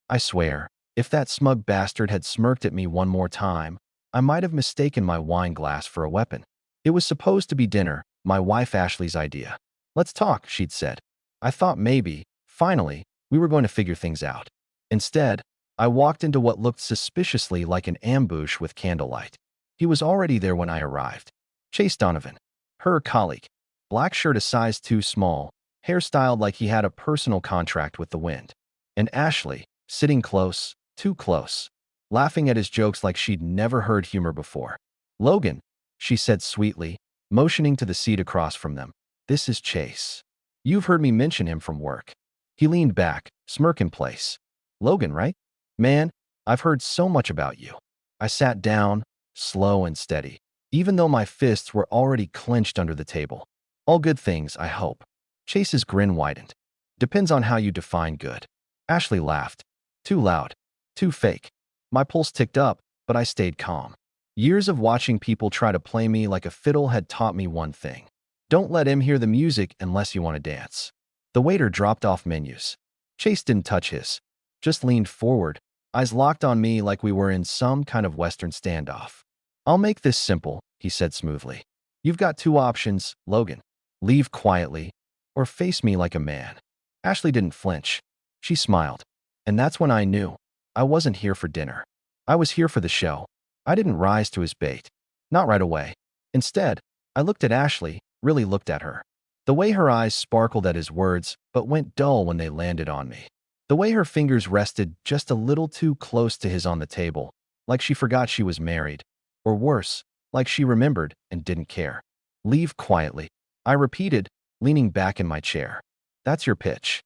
I swear, if that smug bastard had smirked at me one more time, I might have mistaken my wine glass for a weapon. It was supposed to be dinner, my wife Ashley's idea. Let's talk, she'd said. I thought maybe, finally, we were going to figure things out. Instead, I walked into what looked suspiciously like an ambush with candlelight. He was already there when I arrived. Chase Donovan, her colleague. Black shirt a size too small, hairstyled like he had a personal contract with the wind. And Ashley, sitting close, too close, laughing at his jokes like she'd never heard humor before. Logan, she said sweetly, motioning to the seat across from them. This is Chase. You've heard me mention him from work. He leaned back, smirk in place. Logan, right? Man, I've heard so much about you. I sat down, slow and steady, even though my fists were already clenched under the table. All good things, I hope. Chase's grin widened. Depends on how you define good. Ashley laughed. Too loud. Too fake. My pulse ticked up, but I stayed calm. Years of watching people try to play me like a fiddle had taught me one thing. Don't let him hear the music unless you want to dance. The waiter dropped off menus. Chase didn't touch his. Just leaned forward, eyes locked on me like we were in some kind of Western standoff. I'll make this simple, he said smoothly. You've got two options, Logan. Leave quietly, or face me like a man. Ashley didn't flinch. She smiled. And that's when I knew. I wasn't here for dinner. I was here for the show. I didn't rise to his bait. Not right away. Instead, I looked at Ashley, really looked at her. The way her eyes sparkled at his words, but went dull when they landed on me. The way her fingers rested just a little too close to his on the table, like she forgot she was married. Or worse, like she remembered and didn't care. Leave quietly, I repeated, leaning back in my chair. That's your pitch.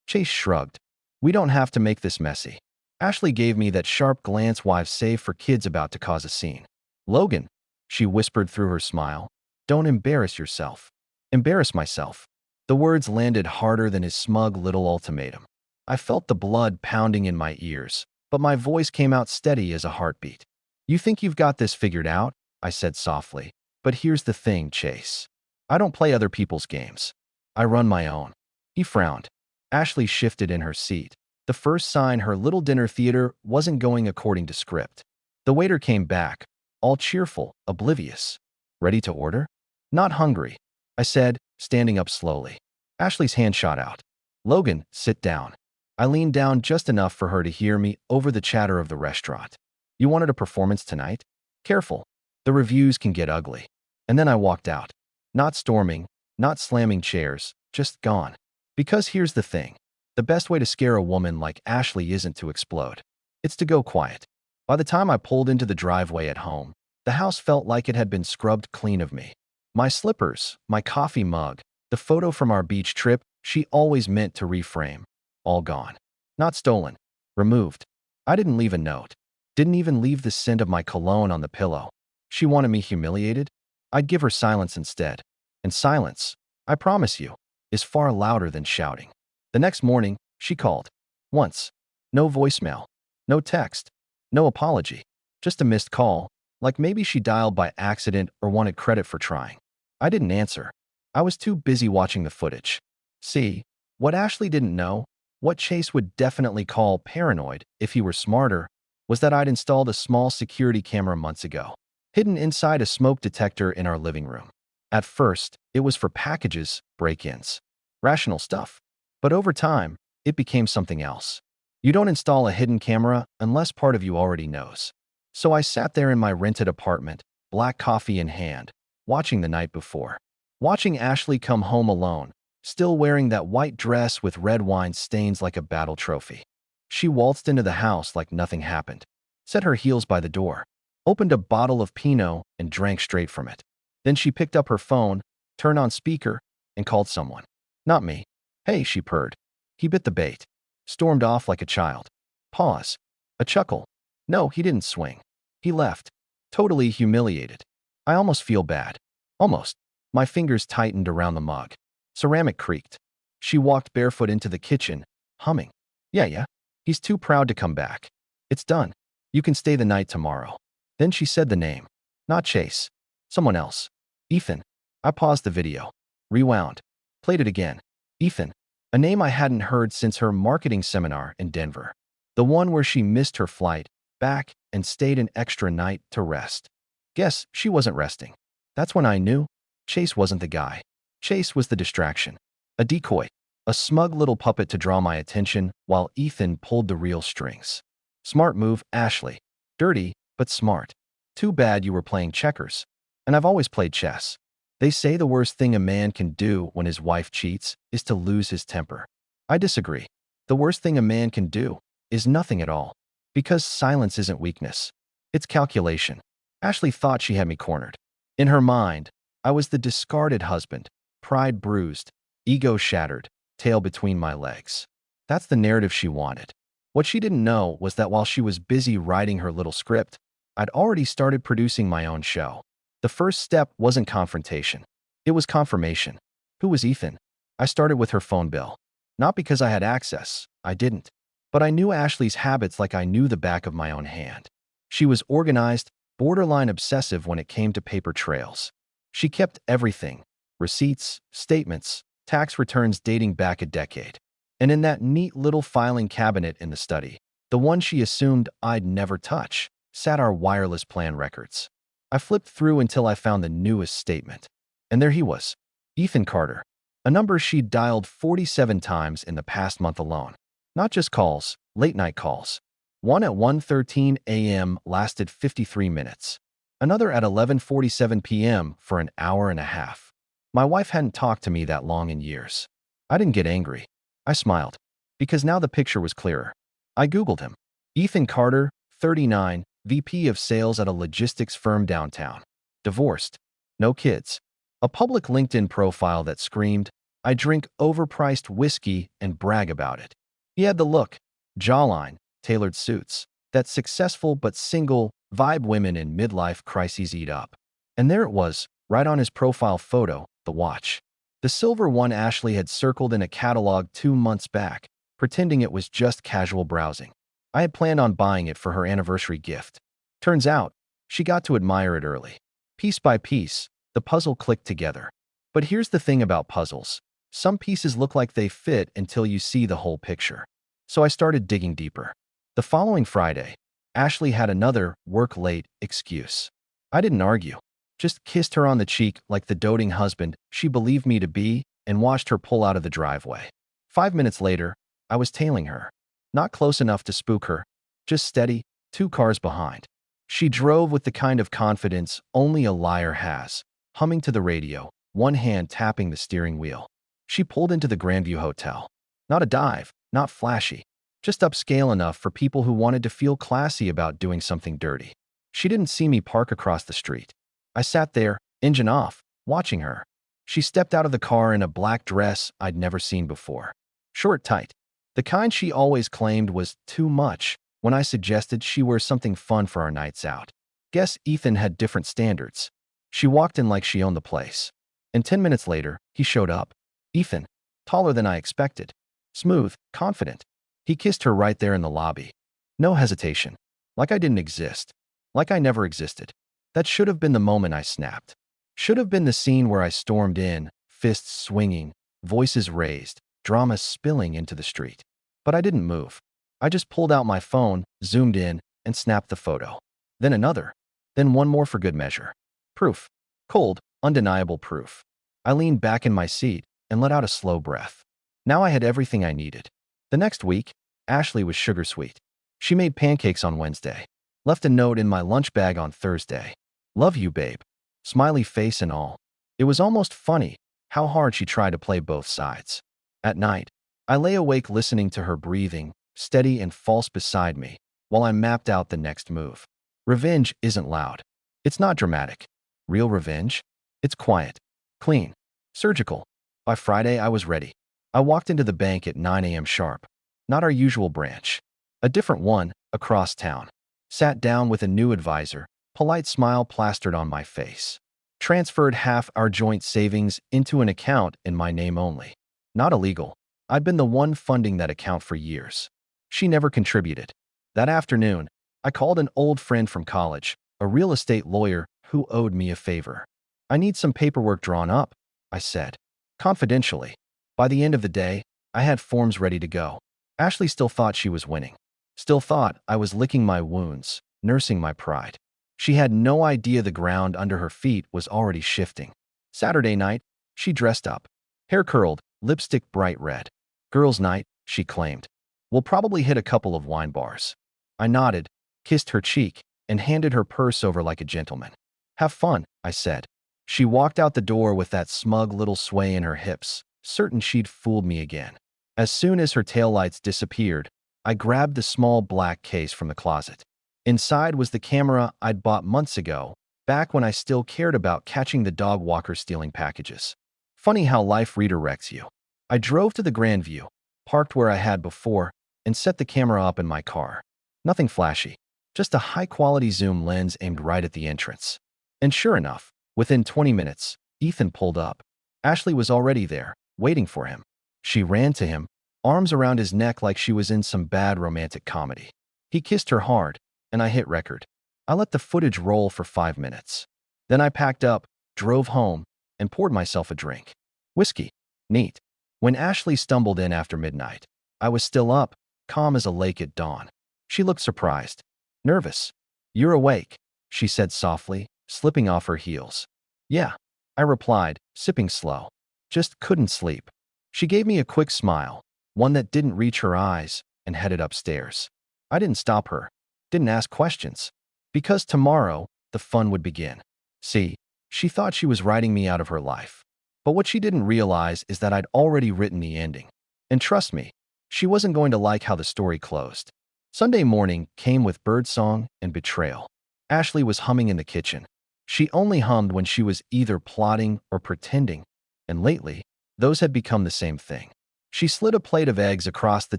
Chase shrugged. We don't have to make this messy. Ashley gave me that sharp glance wives save for kids about to cause a scene. Logan, she whispered through her smile, don't embarrass yourself. Embarrass myself. The words landed harder than his smug little ultimatum. I felt the blood pounding in my ears, but my voice came out steady as a heartbeat. You think you've got this figured out? I said softly. But here's the thing, Chase. I don't play other people's games. I run my own. He frowned. Ashley shifted in her seat. The first sign her little dinner theater wasn't going according to script. The waiter came back, all cheerful, oblivious. Ready to order? Not hungry, I said, standing up slowly. Ashley's hand shot out. Logan, sit down. I leaned down just enough for her to hear me over the chatter of the restaurant. You wanted a performance tonight? Careful. The reviews can get ugly. And then I walked out. Not storming, not slamming chairs, just gone. Because here's the thing. The best way to scare a woman like Ashley isn't to explode. It's to go quiet. By the time I pulled into the driveway at home, the house felt like it had been scrubbed clean of me. My slippers, my coffee mug, the photo from our beach trip she always meant to reframe. All gone. Not stolen. Removed. I didn't leave a note. Didn't even leave the scent of my cologne on the pillow. She wanted me humiliated? I'd give her silence instead. And silence, I promise you, is far louder than shouting. The next morning, she called. Once. No voicemail. No text. No apology. Just a missed call, like maybe she dialed by accident or wanted credit for trying. I didn't answer. I was too busy watching the footage. See, what Ashley didn't know, what Chase would definitely call paranoid if he were smarter, was that I'd installed a small security camera months ago, hidden inside a smoke detector in our living room. At first, it was for packages, break-ins. Rational stuff. But over time, it became something else. You don't install a hidden camera unless part of you already knows. So I sat there in my rented apartment, black coffee in hand, watching the night before. Watching Ashley come home alone, still wearing that white dress with red wine stains like a battle trophy. She waltzed into the house like nothing happened, set her heels by the door, opened a bottle of Pinot and drank straight from it. Then she picked up her phone, turned on speaker, and called someone. Not me. Hey, she purred. He bit the bait. Stormed off like a child. Pause. A chuckle. No, he didn't swing. He left. Totally humiliated. I almost feel bad. Almost. My fingers tightened around the mug. Ceramic creaked. She walked barefoot into the kitchen, humming. Yeah. He's too proud to come back. It's done. You can stay the night tomorrow. Then she said the name. Not Chase. Someone else. Ethan. I paused the video. Rewound. Played it again. Ethan. A name I hadn't heard since her marketing seminar in Denver. The one where she missed her flight back and stayed an extra night to rest. Guess she wasn't resting. That's when I knew Chase wasn't the guy. Chase was the distraction. A decoy. A smug little puppet to draw my attention while Ethan pulled the real strings. Smart move, Ashley. Dirty, but smart. Too bad you were playing checkers. And I've always played chess. They say the worst thing a man can do when his wife cheats is to lose his temper. I disagree. The worst thing a man can do is nothing at all. Because silence isn't weakness. It's calculation. Ashley thought she had me cornered. In her mind, I was the discarded husband, pride bruised, ego shattered, tail between my legs. That's the narrative she wanted. What she didn't know was that while she was busy writing her little script, I'd already started producing my own show. The first step wasn't confrontation. It was confirmation. Who was Ethan? I started with her phone bill. Not because I had access. I didn't. But I knew Ashley's habits like I knew the back of my own hand. She was organized, borderline obsessive when it came to paper trails. She kept everything: receipts, statements, tax returns dating back a decade. And in that neat little filing cabinet in the study, the one she assumed I'd never touch, sat our wireless plan records. I flipped through until I found the newest statement. And there he was, Ethan Carter, a number she'd dialed 47 times in the past month alone. Not just calls, late-night calls. One at 1:13 a.m. lasted 53 minutes. Another at 11:47 p.m. for an hour and a half. My wife hadn't talked to me that long in years. I didn't get angry. I smiled. Because now the picture was clearer. I Googled him. Ethan Carter, 39, VP of sales at a logistics firm downtown. Divorced. No kids. A public LinkedIn profile that screamed, "I drink overpriced whiskey and brag about it." He had the look, jawline, tailored suits, that successful but single vibe women in midlife crises eat up. And there it was, right on his profile photo, the watch. The silver one Ashley had circled in a catalog 2 months back, pretending it was just casual browsing. I had planned on buying it for her anniversary gift. Turns out, she got to admire it early. Piece by piece, the puzzle clicked together. But here's the thing about puzzles. Some pieces look like they fit until you see the whole picture. So I started digging deeper. The following Friday, Ashley had another work late excuse. I didn't argue. Just kissed her on the cheek like the doting husband she believed me to be and watched her pull out of the driveway. 5 minutes later, I was tailing her. Not close enough to spook her, just steady, 2 cars behind. She drove with the kind of confidence only a liar has, humming to the radio, one hand tapping the steering wheel. She pulled into the Grandview Hotel. Not a dive, not flashy, just upscale enough for people who wanted to feel classy about doing something dirty. She didn't see me park across the street. I sat there, engine off, watching her. She stepped out of the car in a black dress I'd never seen before. Short, tight. The kind she always claimed was too much when I suggested she wear something fun for our nights out. Guess Ethan had different standards. She walked in like she owned the place. And 10 minutes later, he showed up. Ethan, taller than I expected. Smooth, confident. He kissed her right there in the lobby. No hesitation. Like I didn't exist. Like I never existed. That should have been the moment I snapped. Should have been the scene where I stormed in, fists swinging, voices raised, drama spilling into the street. But I didn't move. I just pulled out my phone, zoomed in, and snapped the photo. Then another. Then one more for good measure. Proof. Cold, undeniable proof. I leaned back in my seat and let out a slow breath. Now I had everything I needed. The next week, Ashley was sugar sweet. She made pancakes on Wednesday. Left a note in my lunch bag on Thursday. Love you, babe. Smiley face and all. It was almost funny how hard she tried to play both sides. At night, I lay awake listening to her breathing, steady and false beside me, while I mapped out the next move. Revenge isn't loud. It's not dramatic. Real revenge? It's quiet, clean, surgical. By Friday, I was ready. I walked into the bank at 9 a.m. sharp. Not our usual branch. A different one, across town. Sat down with a new advisor, polite smile plastered on my face. Transferred half our joint savings into an account in my name only. Not illegal. I'd been the one funding that account for years. She never contributed. That afternoon, I called an old friend from college, a real estate lawyer who owed me a favor. I need some paperwork drawn up, I said. Confidentially. By the end of the day, I had forms ready to go. Ashley still thought she was winning. Still thought I was licking my wounds, nursing my pride. She had no idea the ground under her feet was already shifting. Saturday night, she dressed up. Hair curled, lipstick bright red. Girls' night, she claimed. We'll probably hit a couple of wine bars. I nodded, kissed her cheek, and handed her purse over like a gentleman. Have fun, I said. She walked out the door with that smug little sway in her hips, certain she'd fooled me again. As soon as her taillights disappeared, I grabbed the small black case from the closet. Inside was the camera I'd bought months ago, back when I still cared about catching the dog walker stealing packages. Funny how life redirects you. I drove to the Grandview, parked where I had before, and set the camera up in my car. Nothing flashy, just a high-quality zoom lens aimed right at the entrance. And sure enough, within 20 minutes, Ethan pulled up. Ashley was already there, waiting for him. She ran to him, arms around his neck like she was in some bad romantic comedy. He kissed her hard, and I hit record. I let the footage roll for 5 minutes. Then I packed up, drove home, and poured myself a drink. Whiskey. Neat. When Ashley stumbled in after midnight, I was still up, calm as a lake at dawn. She looked surprised. Nervous. You're awake, she said softly, slipping off her heels. Yeah, I replied, sipping slow. Just couldn't sleep. She gave me a quick smile, one that didn't reach her eyes, and headed upstairs. I didn't stop her, didn't ask questions, because tomorrow, the fun would begin. See, she thought she was writing me out of her life. But what she didn't realize is that I'd already written the ending. And trust me, she wasn't going to like how the story closed. Sunday morning came with birdsong and betrayal. Ashley was humming in the kitchen. She only hummed when she was either plotting or pretending, and lately, those had become the same thing. She slid a plate of eggs across the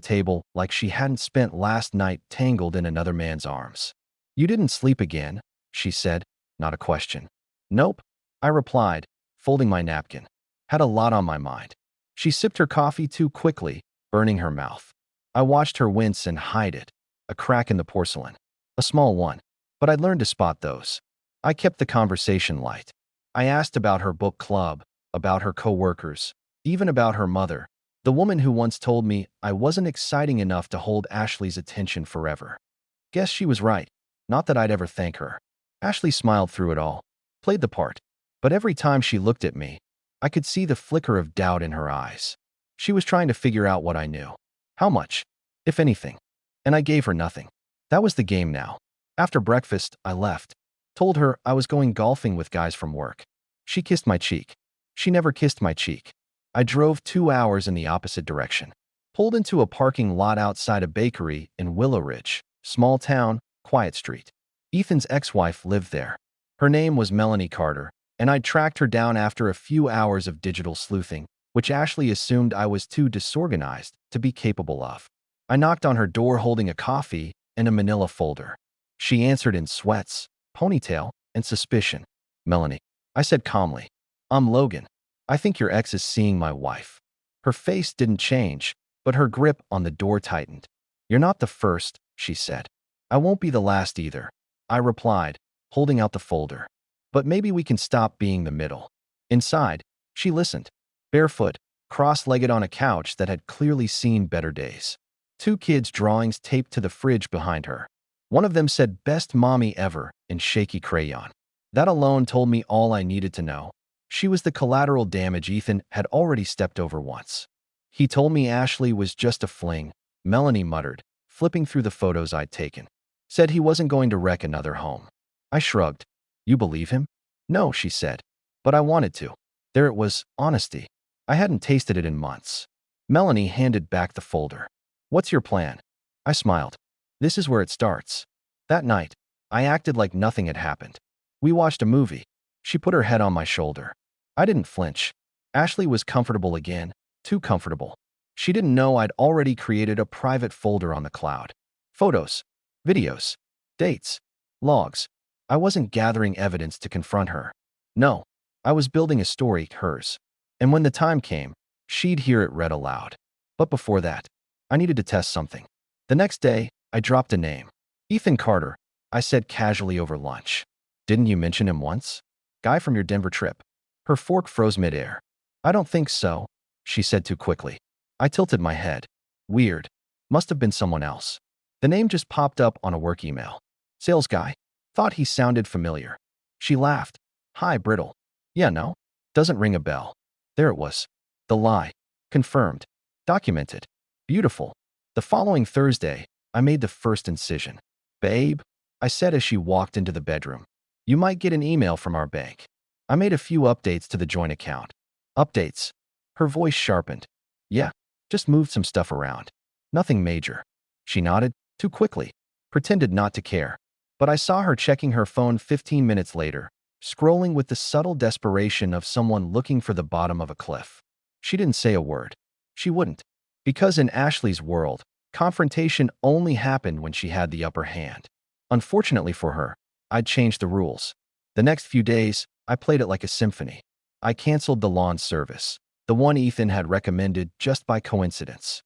table like she hadn't spent last night tangled in another man's arms. You didn't sleep again, she said, not a question. Nope, I replied, folding my napkin. Had a lot on my mind. She sipped her coffee too quickly, burning her mouth. I watched her wince and hide it, a crack in the porcelain. A small one, but I'd learned to spot those. I kept the conversation light. I asked about her book club, about her coworkers, even about her mother, the woman who once told me I wasn't exciting enough to hold Ashley's attention forever. Guess she was right, not that I'd ever thank her. Ashley smiled through it all, played the part, but every time she looked at me, I could see the flicker of doubt in her eyes. She was trying to figure out what I knew. How much, if anything. And I gave her nothing. That was the game now. After breakfast, I left. Told her I was going golfing with guys from work. She kissed my cheek. She never kissed my cheek. I drove 2 hours in the opposite direction. Pulled into a parking lot outside a bakery in Willow Ridge, small town, quiet street. Ethan's ex-wife lived there. Her name was Melanie Carter, and I'd tracked her down after a few hours of digital sleuthing, which Ashley assumed I was too disorganized to be capable of. I knocked on her door holding a coffee and a manila folder. She answered in sweats, ponytail, and suspicion. Melanie, I said calmly. I'm Logan. I think your ex is seeing my wife. Her face didn't change, but her grip on the door tightened. You're not the first, she said. I won't be the last either, I replied, holding out the folder. But maybe we can stop being the middle. Inside, she listened, barefoot, cross-legged on a couch that had clearly seen better days. 2 kids' drawings taped to the fridge behind her. One of them said best mommy ever in shaky crayon. That alone told me all I needed to know. She was the collateral damage Ethan had already stepped over once. He told me Ashley was just a fling, Melanie muttered, flipping through the photos I'd taken. Said he wasn't going to wreck another home. I shrugged. You believe him? No, she said. But I wanted to. There it was, honesty. I hadn't tasted it in months. Melanie handed back the folder. What's your plan? I smiled. This is where it starts. That night, I acted like nothing had happened. We watched a movie. She put her head on my shoulder. I didn't flinch. Ashley was comfortable again, too comfortable. She didn't know I'd already created a private folder on the cloud. Photos, videos, dates, logs. I wasn't gathering evidence to confront her. No, I was building a story, hers. And when the time came, she'd hear it read aloud. But before that, I needed to test something. The next day, I dropped a name. Ethan Carter, I said casually over lunch. Didn't you mention him once? Guy from your Denver trip. Her fork froze midair. I don't think so, she said too quickly. I tilted my head. Weird. Must have been someone else. The name just popped up on a work email. Sales guy. Thought he sounded familiar. She laughed. Hi, Brittle. Yeah, no? Doesn't ring a bell. There it was. The lie. Confirmed. Documented. Beautiful. The following Thursday, I made the first incision. Babe, I said as she walked into the bedroom. You might get an email from our bank. I made a few updates to the joint account. Updates. Her voice sharpened. Yeah, just moved some stuff around. Nothing major. She nodded, too quickly. Pretended not to care. But I saw her checking her phone 15 minutes later, scrolling with the subtle desperation of someone looking for the bottom of a cliff. She didn't say a word. She wouldn't. Because in Ashley's world, confrontation only happened when she had the upper hand. Unfortunately for her, I'd changed the rules. The next few days, I played it like a symphony. I canceled the lawn service, the one Ethan had recommended just by coincidence.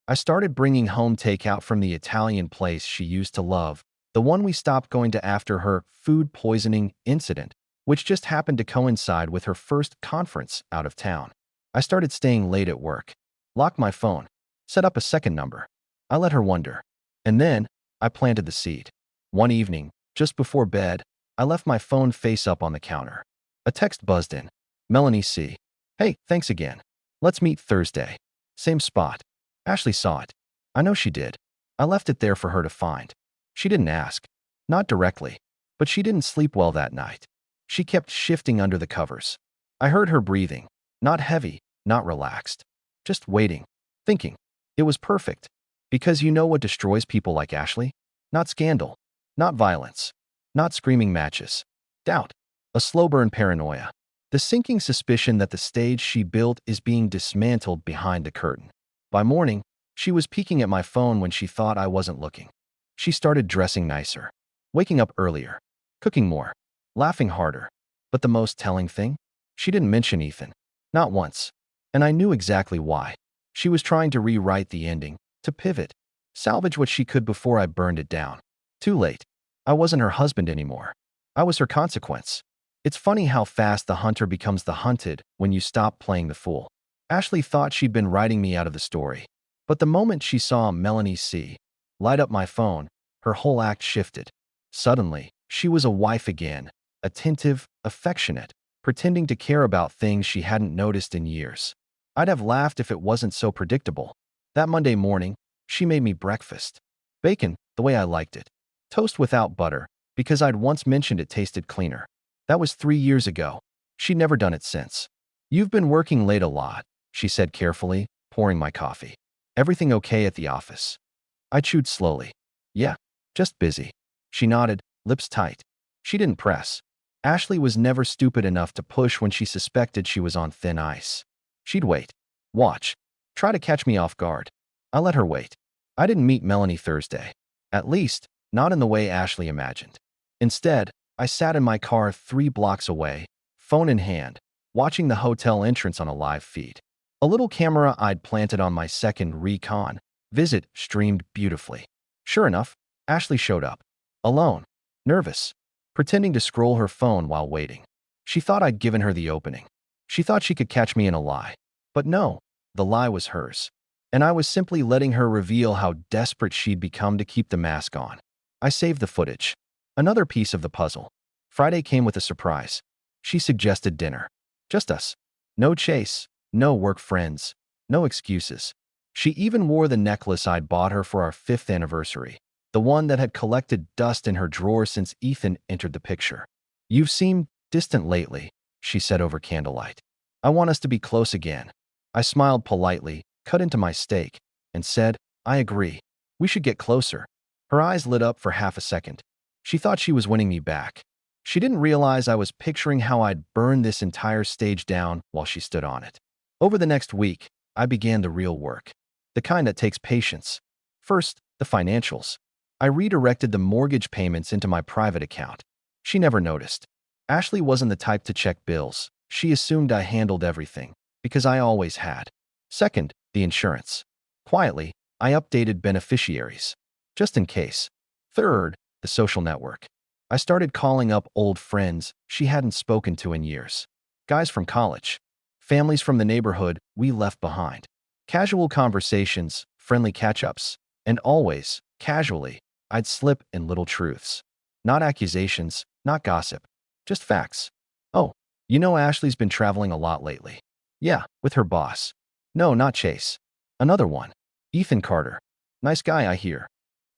I started bringing home takeout from the Italian place she used to love, the one we stopped going to after her food poisoning incident, which just happened to coincide with her first conference out of town. I started staying late at work, locked my phone, set up a second number. I let her wonder. And then, I planted the seed. One evening, just before bed, I left my phone face up on the counter. A text buzzed in. Melanie C. Hey, thanks again. Let's meet Thursday. Same spot. Ashley saw it. I know she did. I left it there for her to find. She didn't ask. Not directly. But she didn't sleep well that night. She kept shifting under the covers. I heard her breathing. Not heavy, not relaxed. Just waiting. Thinking. It was perfect. Because you know what destroys people like Ashley? Not scandal. Not violence. Not screaming matches. Doubt. A slow burn paranoia. The sinking suspicion that the stage she built is being dismantled behind the curtain. By morning, she was peeking at my phone when she thought I wasn't looking. She started dressing nicer, waking up earlier, cooking more, laughing harder. But the most telling thing? She didn't mention Ethan. Not once. And I knew exactly why. She was trying to rewrite the ending, to pivot, salvage what she could before I burned it down. Too late. I wasn't her husband anymore. I was her consequence. It's funny how fast the hunter becomes the hunted when you stop playing the fool. Ashley thought she'd been writing me out of the story. But the moment she saw Melanie C. light up my phone, her whole act shifted. Suddenly, she was a wife again, attentive, affectionate, pretending to care about things she hadn't noticed in years. I'd have laughed if it wasn't so predictable. That Monday morning, she made me breakfast. Bacon, the way I liked it. Toast without butter, because I'd once mentioned it tasted cleaner. That was 3 years ago. She'd never done it since. You've been working late a lot, she said carefully, pouring my coffee. Everything okay at the office? I chewed slowly. Yeah, just busy. She nodded, lips tight. She didn't press. Ashley was never stupid enough to push when she suspected she was on thin ice. She'd wait. Watch. Try to catch me off guard. I let her wait. I didn't meet Melanie Thursday. At least, not in the way Ashley imagined. Instead, I sat in my car 3 blocks away, phone in hand, watching the hotel entrance on a live feed. A little camera I'd planted on my second recon visit streamed beautifully. Sure enough, Ashley showed up. Alone. Nervous. Pretending to scroll her phone while waiting. She thought I'd given her the opening. She thought she could catch me in a lie. But no, the lie was hers. And I was simply letting her reveal how desperate she'd become to keep the mask on. I saved the footage. Another piece of the puzzle. Friday came with a surprise. She suggested dinner. Just us. No chase, no work friends, no excuses. She even wore the necklace I'd bought her for our 5th anniversary, the one that had collected dust in her drawer since Ethan entered the picture. You've seemed distant lately, she said over candlelight. I want us to be close again. I smiled politely, cut into my steak, and said, I agree. We should get closer. Her eyes lit up for half a second. She thought she was winning me back. She didn't realize I was picturing how I'd burn this entire stage down while she stood on it. Over the next week, I began the real work. The kind that takes patience. First, the financials. I redirected the mortgage payments into my private account. She never noticed. Ashley wasn't the type to check bills. She assumed I handled everything, because I always had. Second, the insurance. Quietly, I updated beneficiaries. Just in case. Third, the social network. I started calling up old friends she hadn't spoken to in years. Guys from college. Families from the neighborhood we left behind. Casual conversations, friendly catch-ups, and always Casually, I'd slip in little truths. Not accusations, not gossip, just facts. Oh, Ashley's been traveling a lot lately. Yeah, with her boss. No, not Chase. Another one. Ethan Carter. Nice guy, I hear.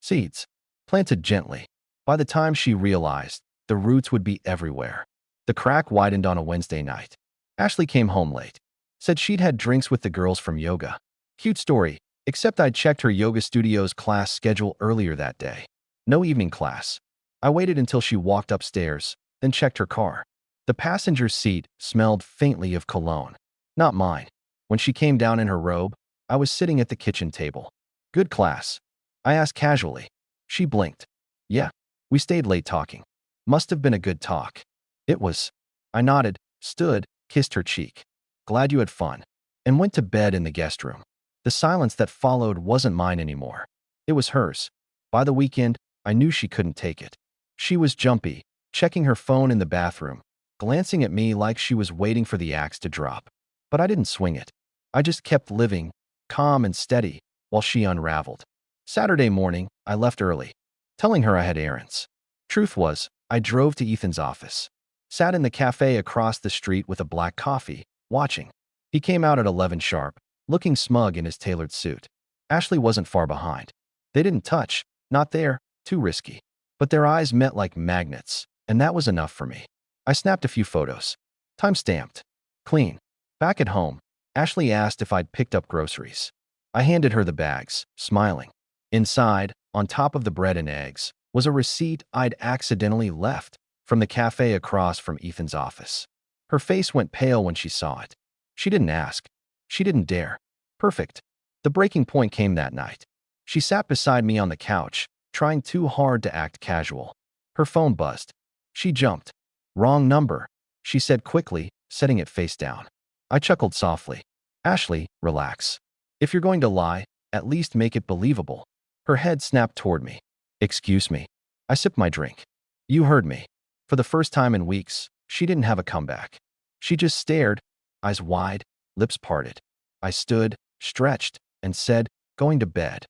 Seeds. Planted gently. By the time she realized, the roots would be everywhere. The crack widened on a Wednesday night. Ashley came home late. Said she'd had drinks with the girls from yoga. Cute story, except I'd checked her yoga studio's class schedule earlier that day. No evening class. I waited until she walked upstairs, then checked her car. The passenger seat smelled faintly of cologne. Not mine. When she came down in her robe, I was sitting at the kitchen table. Good class? I asked casually. She blinked. Yeah. We stayed late talking. Must have been a good talk. It was. I nodded, stood, kissed her cheek. Glad you had fun. And went to bed in the guest room. The silence that followed wasn't mine anymore. It was hers. By the weekend, I knew she couldn't take it. She was jumpy, checking her phone in the bathroom, glancing at me like she was waiting for the axe to drop. But I didn't swing it. I just kept living, calm and steady, while she unraveled. Saturday morning, I left early, telling her I had errands. Truth was, I drove to Ethan's office. Sat in the cafe across the street with a black coffee, watching. He came out at 11 sharp, looking smug in his tailored suit. Ashley wasn't far behind. They didn't touch, not there, too risky. But their eyes met like magnets, and that was enough for me. I snapped a few photos. Time-stamped. Clean. Back at home, Ashley asked if I'd picked up groceries. I handed her the bags, smiling. Inside, on top of the bread and eggs, was a receipt I'd accidentally left from the cafe across from Ethan's office. Her face went pale when she saw it. She didn't ask. She didn't dare. Perfect. The breaking point came that night. She sat beside me on the couch, trying too hard to act casual. Her phone buzzed. She jumped. Wrong number, she said quickly, setting it face down. I chuckled softly. Ashley, relax. If you're going to lie, at least make it believable. Her head snapped toward me. Excuse me. I sipped my drink. You heard me. For the first time in weeks, she didn't have a comeback. She just stared, eyes wide, lips parted. I stood, stretched, and said, going to bed.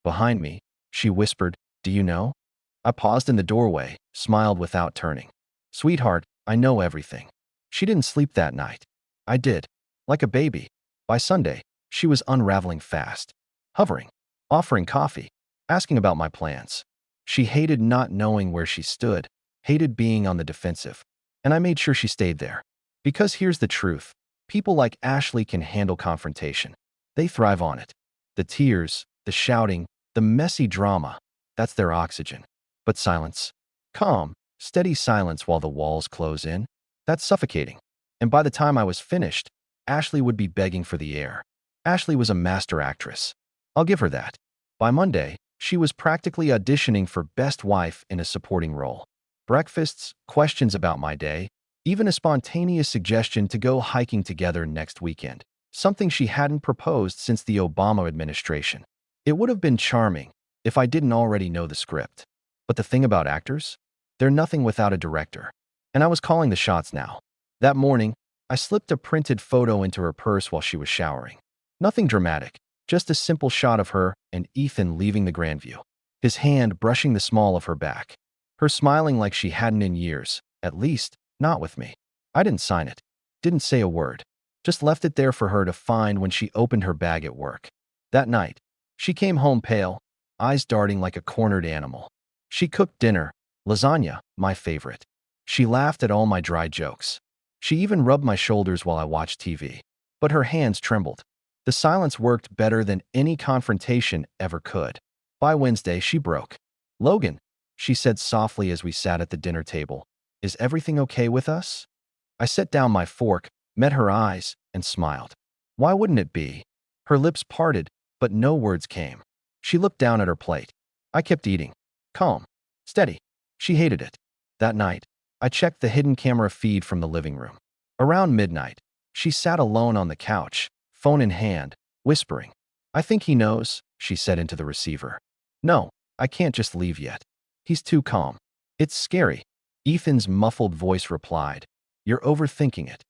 Behind me, she whispered, do you know? I paused in the doorway, smiled without turning. Sweetheart, I know everything. She didn't sleep that night. I did. Like a baby. By Sunday, she was unraveling fast. Hovering. Offering coffee. Asking about my plans. She hated not knowing where she stood. Hated being on the defensive. And I made sure she stayed there. Because here's the truth. People like Ashley can handle confrontation. They thrive on it. The tears, the shouting, the messy drama. That's their oxygen. But silence. Calm, steady silence while the walls close in. That's suffocating. And by the time I was finished, Ashley would be begging for the air. Ashley was a master actress. I'll give her that. By Monday, she was practically auditioning for Best Wife in a supporting role. Breakfasts, questions about my day, even a spontaneous suggestion to go hiking together next weekend. Something she hadn't proposed since the Obama administration. It would have been charming if I didn't already know the script. But the thing about actors? They're nothing without a director. And I was calling the shots now. That morning, I slipped a printed photo into her purse while she was showering. Nothing dramatic, just a simple shot of her and Ethan leaving the Grandview. His hand brushing the small of her back. Her smiling like she hadn't in years, at least, not with me. I didn't sign it. Didn't say a word. Just left it there for her to find when she opened her bag at work. That night, she came home pale, eyes darting like a cornered animal. She cooked dinner, lasagna, my favorite. She laughed at all my dry jokes. She even rubbed my shoulders while I watched TV. But her hands trembled. The silence worked better than any confrontation ever could. By Wednesday, she broke. Logan, she said softly as we sat at the dinner table, is everything okay with us? I set down my fork, met her eyes, and smiled. Why wouldn't it be? Her lips parted, but no words came. She looked down at her plate. I kept eating. Calm. Steady. She hated it. That night, I checked the hidden camera feed from the living room. Around midnight, she sat alone on the couch, phone in hand, whispering. I think he knows, she said into the receiver. No, I can't just leave yet. He's too calm. It's scary. Ethan's muffled voice replied. You're overthinking it.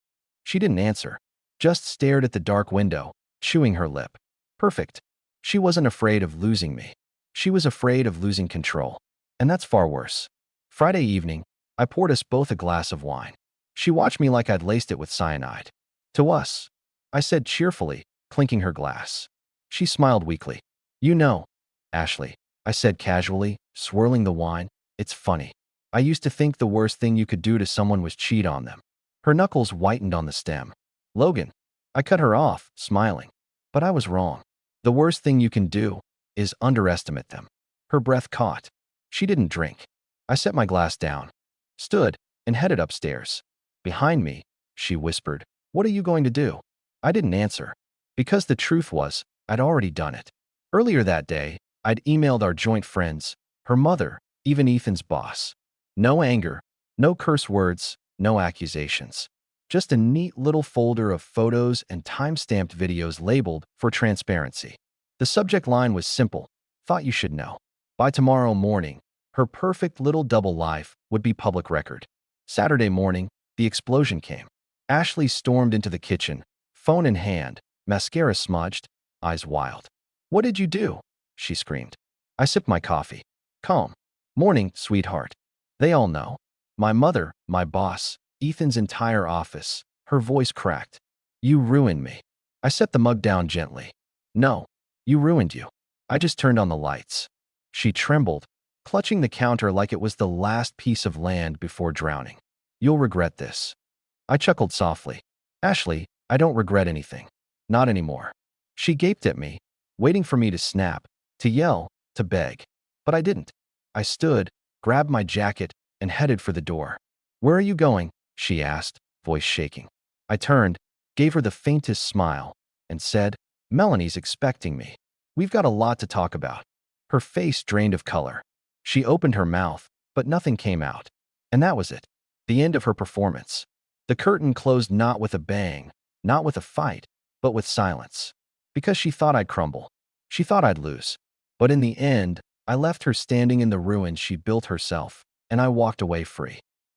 She didn't answer, just stared at the dark window, chewing her lip. Perfect. She wasn't afraid of losing me. She was afraid of losing control. And that's far worse. Friday evening, I poured us both a glass of wine. She watched me like I'd laced it with cyanide. To us, I said cheerfully, clinking her glass. She smiled weakly. You know, Ashley, I said casually, swirling the wine, it's funny. I used to think the worst thing you could do to someone was cheat on them. Her knuckles whitened on the stem. Logan, I cut her off, smiling. But I was wrong. The worst thing you can do is underestimate them. Her breath caught. She didn't drink. I set my glass down, stood, and headed upstairs. Behind me, she whispered, what are you going to do? I didn't answer. Because the truth was, I'd already done it. Earlier that day, I'd emailed our joint friends, her mother, even Ethan's boss. No anger, no curse words, no accusations. Just a neat little folder of photos and time-stamped videos labeled for transparency. The subject line was simple, thought you should know. By tomorrow morning, her perfect little double life would be public record. Saturday morning, the explosion came. Ashley stormed into the kitchen, phone in hand, mascara smudged, eyes wild. What did you do? She screamed. I sipped my coffee. Calm. Morning, sweetheart. They all know. My mother, my boss, Ethan's entire office. Her voice cracked. You ruined me. I set the mug down gently. No, you ruined you. I just turned on the lights. She trembled, clutching the counter like it was the last piece of land before drowning. You'll regret this. I chuckled softly. Ashley, I don't regret anything. Not anymore. She gaped at me, waiting for me to snap, to yell, to beg. But I didn't. I stood, grabbed my jacket, and headed for the door. Where are you going? She asked, voice shaking. I turned, gave her the faintest smile, and said, Melanie's expecting me. We've got a lot to talk about. Her face drained of color. She opened her mouth, but nothing came out. And that was it. The end of her performance. The curtain closed not with a bang, not with a fight, but with silence. Because she thought I'd crumble. She thought I'd lose. But in the end, I left her standing in the ruins she built herself, and I walked away free.